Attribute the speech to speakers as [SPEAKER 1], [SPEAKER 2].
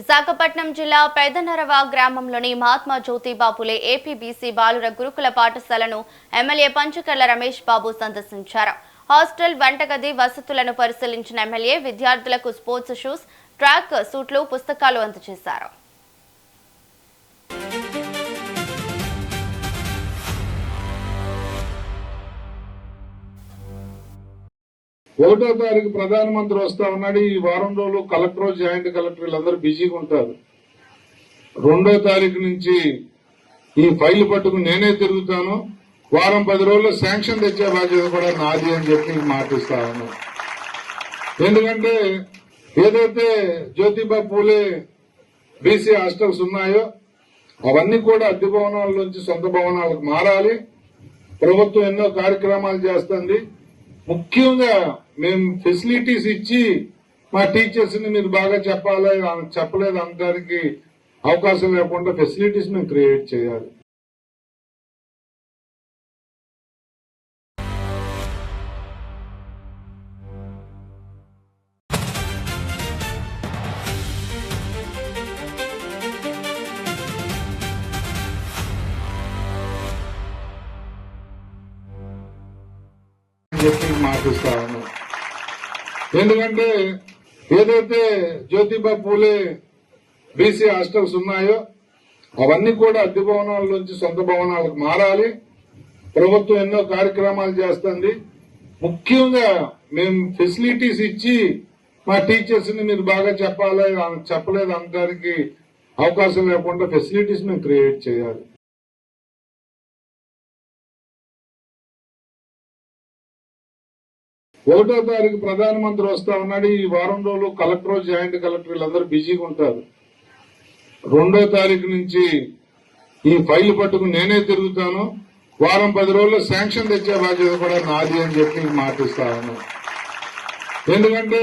[SPEAKER 1] విశాఖపట్నం జిల్లా పెదనరవ గ్రామంలోని మహాత్మా జ్యోతిబా ఫులే ఏపీబీసీ బాలుర గురుకుల పాఠశాలను ఎమ్మెల్యే పంచకర్ల రమేష్ బాబు సందర్శించారు. హాస్టల్, వంటగది వసతులను పరిశీలించిన ఎమ్మెల్యే విద్యార్థులకు స్పోర్ట్స్ షూస్, ట్రాక్ సూట్లు, పుస్తకాలు అందజేశారు.
[SPEAKER 2] ఒకటో తారీఖు ప్రధానమంత్రి వస్తా ఉన్నాడు. ఈ వారం రోజులు కలెక్టర్, జాయింట్ కలెక్టర్ వీళ్ళందరూ బిజీగా ఉంటారు. 2వ తారీఖు నుంచి ఈ ఫైల్ పట్టుకుని నేనే తిరుగుతాను. వారం 10 రోజుల్లో శాంక్షన్ తెచ్చే బాధ్యత కూడా నాది అని చెప్పి మాటిస్తా ఉన్నాను. ఎందుకంటే ఏదైతే జ్యోతిబా ఫూలే బీసీ హాస్టల్స్ ఉన్నాయో అవన్నీ కూడా అద్దె భవనాల నుంచి సొంత భవనాలకు మారాలి. ప్రభుత్వం ఎన్నో కార్యక్రమాలు చేస్తుంది. ముఖ్యంగా మేము ఫెసిలిటీస్ ఇచ్చి మా టీచర్స్ ని మీరు బాగా చెప్పలేదు అనడానికి అవకాశం లేకుండా ఫెసిలిటీస్ మేము క్రియేట్ చేయాలి. చెప్పి మాటిస్తా ఉన్నాను. ఎందుకంటే ఏదైతే జ్యోతిబా ఫూలే బీసీ హాస్టల్స్ ఉన్నాయో అవన్నీ కూడా అద్దె భవనాల నుంచి సొంత భవనాలకు మారాలి. ప్రభుత్వం ఎన్నో కార్యక్రమాలు చేస్తుంది. ముఖ్యంగా మేము ఫెసిలిటీస్ ఇచ్చి మా టీచర్స్ ని మీరు బాగా చెప్పలేదు అనడానికి అవకాశం లేకుండా ఫెసిలిటీస్ మేము క్రియేట్ చేయాలి. ఒకటో తారీఖు ప్రధానమంత్రి వస్తా ఉన్నాడు. ఈ వారం రోజులు కలెక్టర్, జాయింట్ కలెక్టర్ వీళ్ళందరూ బిజీగా ఉంటారు. 2వ తారీఖు నుంచి ఈ ఫైల్ పట్టుకుని నేనే తిరుగుతాను. వారం 10 రోజుల్లో శాంక్షన్ తెచ్చే బాధ్యత కూడా నాది అని చెప్పి మాటిస్తా ఉన్నాను. ఎందుకంటే